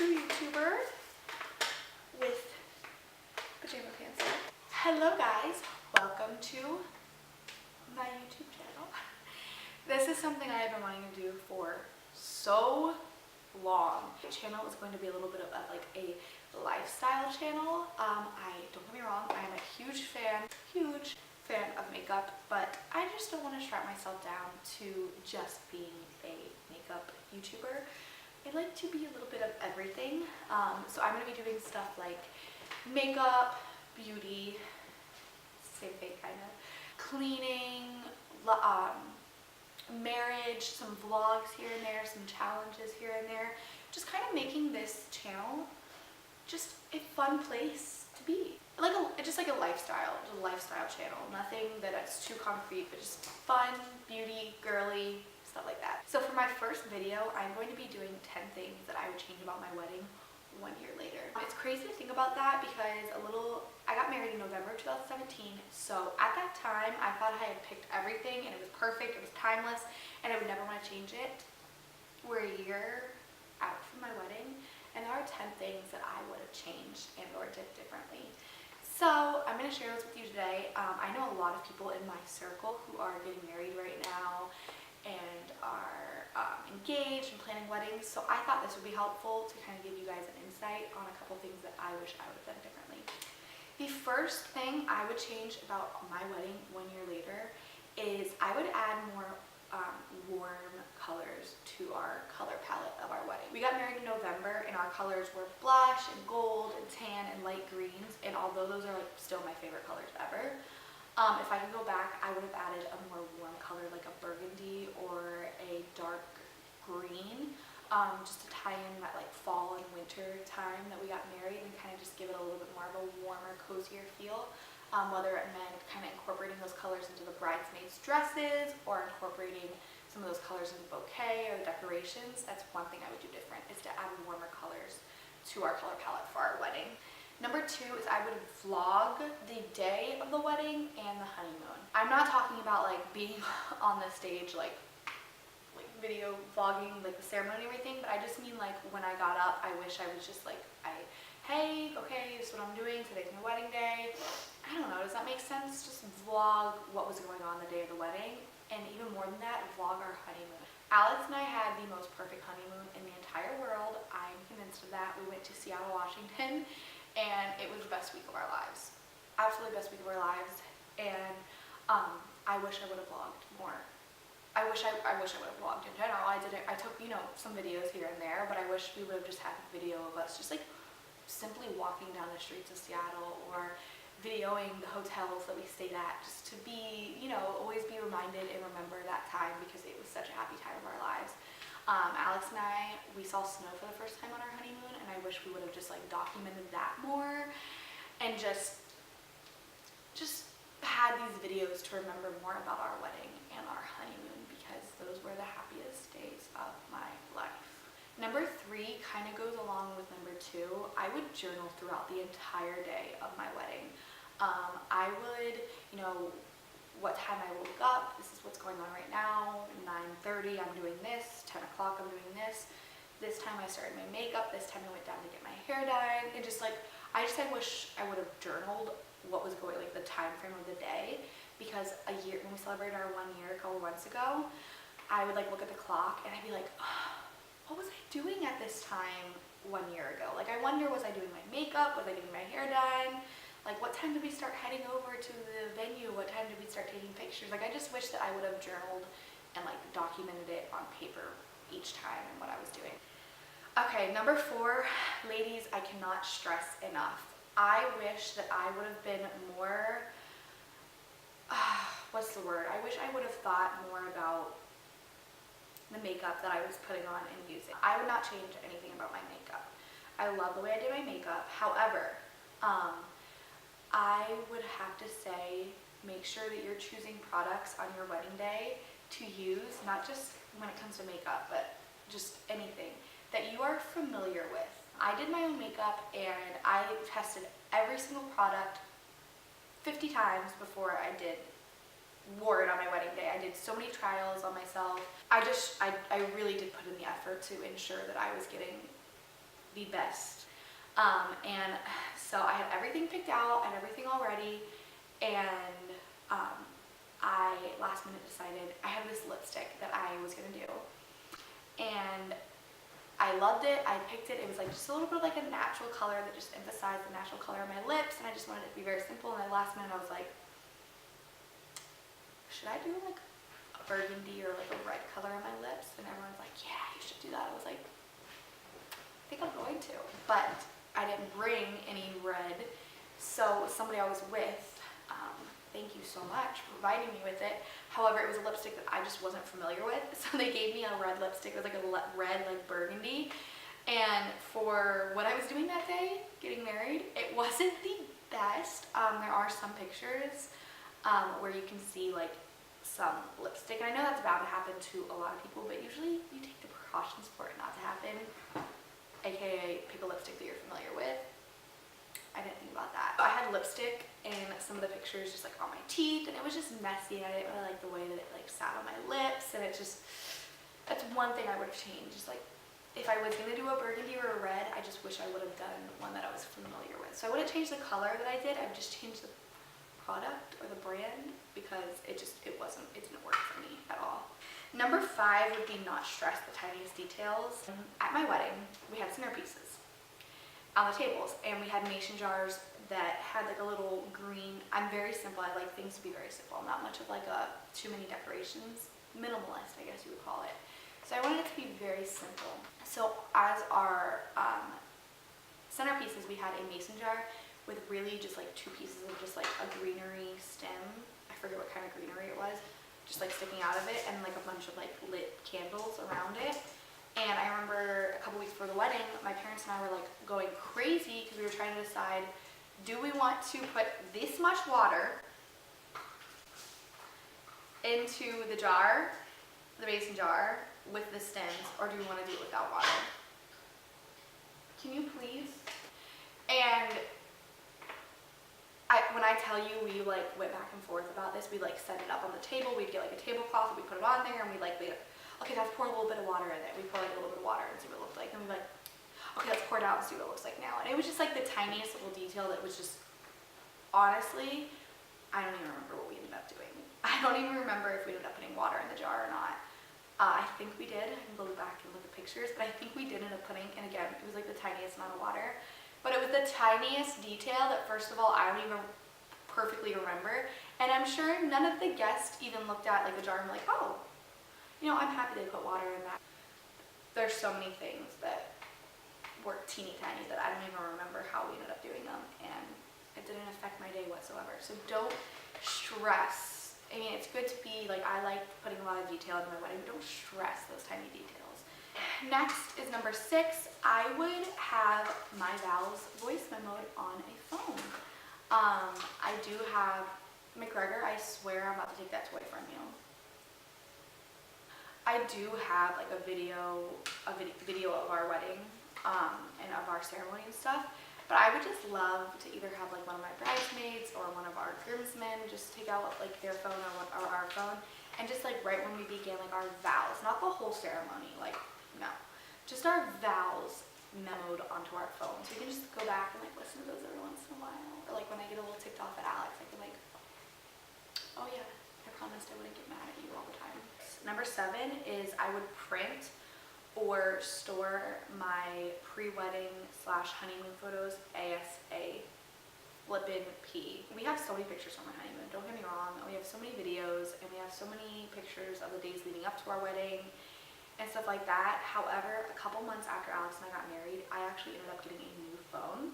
true YouTuber with pajama pants on. Hello guys, welcome to my YouTube channel. This is something I have been wanting to do for so long. The channel is going to be a little bit of like a lifestyle channel. Don't get me wrong, I am a huge fan of makeup, but I just don't want to strap myself down to just being a makeup YouTuber. I like to be a little bit of everything. So I'm going to be doing stuff like makeup, beauty, same thing kind of, cleaning, marriage, some vlogs here and there, some challenges here and there. Just kind of making this channel just a fun place to be. Just like a lifestyle channel. Nothing that's too concrete, but just fun, beauty, girly, stuff like that. So for my first video, I'm going to be doing 10 things that I would change about my wedding 1 year later. It's crazy to think about that because I got married in November 2017, so at that time I thought I had picked everything and it was perfect, it was timeless, and I would never want to change it. We're a year out from my wedding, and there are 10 things that I would have changed and or did differently. So I'm going to share this with you today. I know a lot of people in my circle who are getting married right now and are engaged and planning weddings, so I thought this would be helpful to kind of give you guys an insight on a couple things that I wish I would have done differently. The first thing I would change about my wedding 1 year later is I would add more warm colors to our color palette of our wedding. We got married in November and our colors were blush and gold and tan and light greens, and although those are still my favorite colors ever, if I could go back, I would have added a more warm color like a burgundy or a dark green, just to tie in that like fall and winter time that we got married and kind of just give it a little bit more of a warmer, cozier feel. Whether it meant kind of incorporating those colors into the bridesmaids' dresses or incorporating some of those colors in the bouquet or the decorations, that's one thing I would do different, is to add warmer colors to our color palette for our wedding. Number 2 is I would vlog the day of the wedding and the honeymoon. I'm not talking about like being on the stage like video vlogging like the ceremony and everything, but I just mean like when I got up, I wish I was just like, hey, okay, this is what I'm doing, today's my wedding day. I don't know, does that make sense? Just vlog what was going on the day of the wedding, and even more than that, vlog our honeymoon. Alex and I had the most perfect honeymoon in the entire world. I'm convinced of that. We went to Seattle, Washington, and it was the best week of our lives. Absolutely best week of our lives, and I wish I would have vlogged more. I wish I would have vlogged in general. I took, some videos here and there, but I wish we would have just had a video of us just like simply walking down the streets of Seattle or videoing the hotels that we stayed at, just to be, always be reminded and remember that time because it was such a happy time of our lives. Alex and I, we saw snow for the first time on our honeymoon, and I wish we would have just like documented that more and just had these videos to remember more about our wedding and our honeymoon because those were the happiest days of my life. Number 3 kind of goes along with number 2. I would journal throughout the entire day of my wedding. I would, what time I woke up, this is what's going on right now, 9:30 I'm doing this, 10 o'clock I'm doing this time I started my makeup, this time I went down to get my hair done, and just like, I wish I would have journaled what was going, like the time frame of the day, because when we celebrated our 1 year a couple months ago, I would like look at the clock and I'd be like, oh, what was I doing at this time 1 year ago? Like, I wonder, was I doing my makeup? Was I getting my hair done? Like, what time did we start heading over to the venue? What time did we start taking pictures? Like, I just wish that I would have journaled and like documented it on paper each time and what I was doing. Okay, number 4, ladies, I cannot stress enough. I wish that I would have been more, what's the word? I wish I would have thought more about the makeup that I was putting on and using. I would not change anything about my makeup. I love the way I did my makeup. However, I would have to say, make sure that you're choosing products on your wedding day to use, not just when it comes to makeup, but just anything that you are familiar with. I did my own makeup and I tested every single product 50 times before I wore it on my wedding day. I did so many trials on myself. I really did put in the effort to ensure that I was getting the best. And so I had everything picked out and everything all ready, and I last minute decided I had this lipstick that I was gonna do, and I loved it. I picked it. It was like just a little bit of like a natural color that just emphasized the natural color of my lips, and I just wanted it to be very simple. And then last minute I was like, should I do like a burgundy or like a red color on my lips? And everyone's like, yeah, you should do that. I was like, I think I'm going to, but I didn't bring any red. So somebody I was with, thank you so much for providing me with it. However, it was a lipstick that I just wasn't familiar with. So they gave me a red lipstick. It was like a red, like burgundy. And for what I was doing that day, getting married, it wasn't the best. There are some pictures where you can see like some lipstick. And I know that's bound to happen to a lot of people, but usually you take the precautions for it not to happen. AKA pick a lipstick that you're familiar with. I didn't think about that. I had lipstick in some of the pictures just like on my teeth, and it was just messy, and I didn't really like the way that it like sat on my lips, and it just, that's one thing I would have changed. Just like if I was gonna do a burgundy or a red, I just wish I would have done one that I was familiar with. So I wouldn't change the color that I did, I would just change the product or the brand, because it didn't work for me at all. Number 5 would be not stress the tiniest details. At my wedding, we had centerpieces on the tables, and we had mason jars that had like a little green. I'm very simple. I like things to be very simple. Not much of like too many decorations. Minimalist, I guess you would call it. So I wanted it to be very simple. So as our centerpieces, we had a mason jar with really just like 2 pieces of just like a greenery stem. I forget what kind of greenery it was. Just like sticking out of it, and like a bunch of like lit candles around it. And I remember a couple weeks before the wedding, my parents and I were like going crazy because we were trying to decide, do we want to put this much water into the jar, the mason jar, with the stems, or do we want to do it without water? Can you please? And when I tell you we like went back and forth about this, we like set it up on the table, we'd get like a tablecloth, we put it on there, and we like made it, okay, let's pour a little bit of water in it. We pour like a little bit of water and see what it looked like. Then we like, okay, let's pour it out and see what it looks like now. And it was just like the tiniest little detail that was just, honestly, I don't even remember what we ended up doing. I don't even remember if we ended up putting water in the jar or not. I think we did. I can go back and look at pictures, but I think we did end up putting, and again, it was like the tiniest amount of water. But it was the tiniest detail that, first of all, I don't even perfectly remember. And I'm sure none of the guests even looked at like the jar and were like, oh, you know, I'm happy they put water in that. There's so many things that were teeny tiny that I don't even remember how we ended up doing them, and it didn't affect my day whatsoever. So don't stress. I mean, it's good to be like, I like putting a lot of detail into my wedding, but don't stress those tiny details. Next is number 6. I would have my vows voice memoed on a phone. I do have McGregor. I swear I'm about to take that toy from you. I do have like a video of our wedding and of our ceremony and stuff. But I would just love to either have like one of my bridesmaids or one of our groomsmen just take out like their phone or our phone, and just like right when we begin like our vows, not the whole ceremony, like no, just our vows memoed onto our phone, so we can just go back and like listen to those every once in a while. Or like when I get a little ticked off at Alex, I can like, oh yeah, I promised I wouldn't get mad at you all the time. Number 7 is I would print or store my pre-wedding / honeymoon photos ASAP. Flippin' P. We have so many pictures from our honeymoon, don't get me wrong. We have so many videos, and we have so many pictures of the days leading up to our wedding and stuff like that. However, a couple months after Alex and I got married, I actually ended up getting a new phone.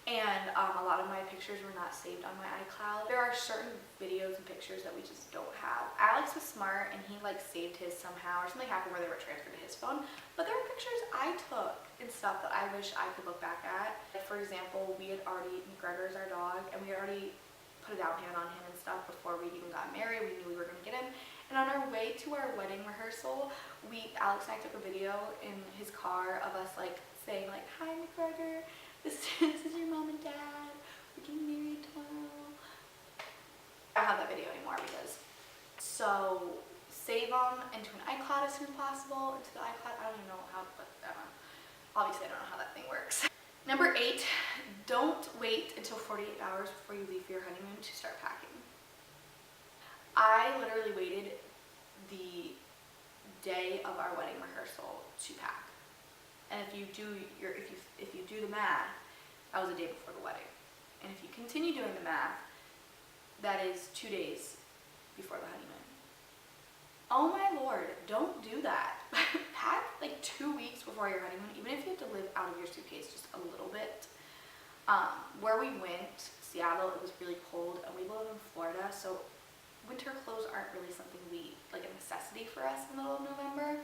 And a lot of my pictures were not saved on my iCloud. There are certain videos and pictures that we just don't have. Alex was smart, and he like saved his somehow, or something happened where they were transferred to his phone. But there are pictures I took and stuff that I wish I could look back at. Like, for example, we had already, McGregor's our dog, and we had already put a down payment on him and stuff before we even got married. We knew we were gonna get him. And on our way to our wedding rehearsal, Alex and I took a video in his car of us like saying like, "Hi McGregor, this is your mom and dad. We're getting married tomorrow." I don't have that video anymore because, so save them into an iCloud as soon as possible. Into the iCloud, I don't even know how to put that on. Obviously, I don't know how that thing works. Number 8, don't wait until 48 hours before you leave for your honeymoon to start packing. I literally waited the day of our wedding rehearsal to pack. And if you do the math, that was the day before the wedding. And if you continue doing the math, that is 2 days before the honeymoon. Oh my Lord, don't do that. Pack like 2 weeks before your honeymoon, even if you have to live out of your suitcase just a little bit. Where we went, Seattle, it was really cold, and we live in Florida, so winter clothes aren't really something like a necessity for us in the middle of November.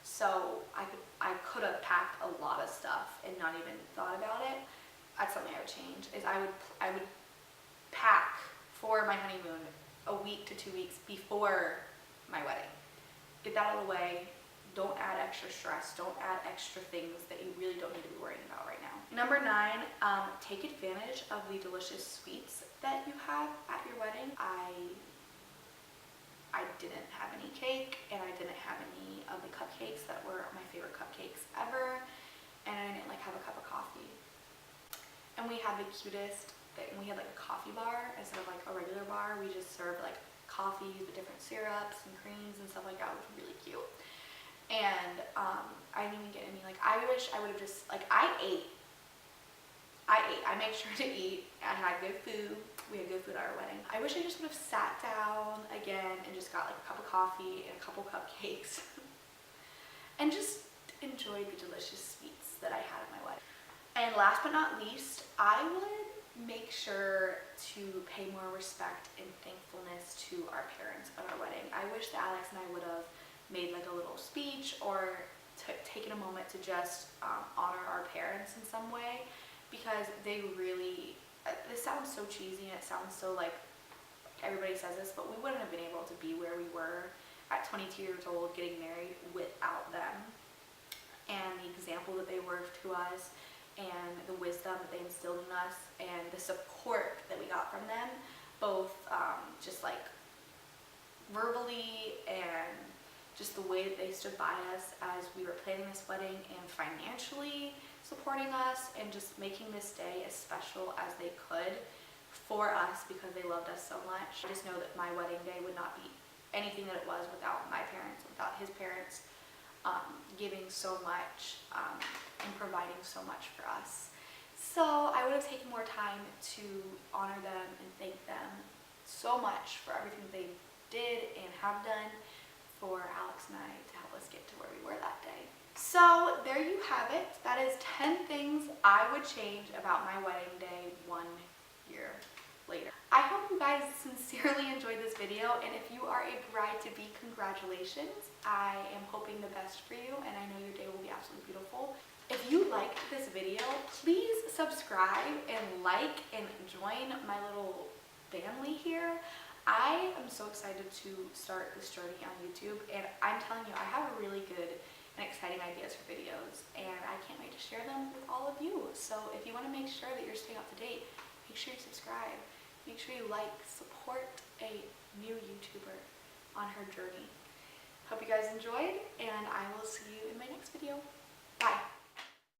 So I could have packed a lot of stuff and not even thought about it. That's something I would change, is I would pack for my honeymoon a week to 2 weeks before my wedding. Get that out of the way. Don't add extra stress. Don't add extra things that you really don't need to be worrying about right now. Number 9, take advantage of the delicious sweets that you have at your wedding. I didn't have any cake, and I didn't have any of the cupcakes that were my favorite cupcakes ever, and I didn't like have a cup of coffee. And we had the cutest thing. We had like a coffee bar instead of like a regular bar. We just served like coffees with different syrups and creams and stuff like that, which was really cute. And I didn't even get any, like, I wish I would have just, like, I ate. I made sure to eat. I had good food. We had good food at our wedding. I wish I just would have sat down again and just got like a cup of coffee and a couple cupcakes and just enjoyed the delicious sweets that I had at my wedding. And last but not least, I would make sure to pay more respect and thankfulness to our parents at our wedding. I wish that Alex and I would have made like a little speech or taken a moment to just honor our parents in some way, because they really, this sounds so cheesy and it sounds so like everybody says this, but we wouldn't have been able to be where we were at 22 years old getting married without them, and the example that they were to us, and the wisdom that they instilled in us, and the support that we got from them, both just like verbally and just the way that they stood by us as we were planning this wedding, and financially supporting us, and just making this day as special as they could for us because they loved us so much. I just know that my wedding day would not be anything that it was without my parents, without his parents giving so much and providing so much for us. So I would have taken more time to honor them and thank them so much for everything that they did and have done for Alex and I to help us get to where we were that day. So there you have it. That is 10 things I would change about my wedding day 1 year later. I hope you guys sincerely enjoyed this video, and if you are a bride-to-be, congratulations. I am hoping the best for you, and I know your day will be absolutely beautiful. If you liked this video, please subscribe and like and join my little family here. I am so excited to start this journey on YouTube, and I'm telling you, I have really good and exciting ideas for videos, and I can't wait to share them with all of you. So if you want to make sure that you're staying up to date, make sure you subscribe, make sure you like, support a new YouTuber on her journey. Hope you guys enjoyed, and I will see you in my next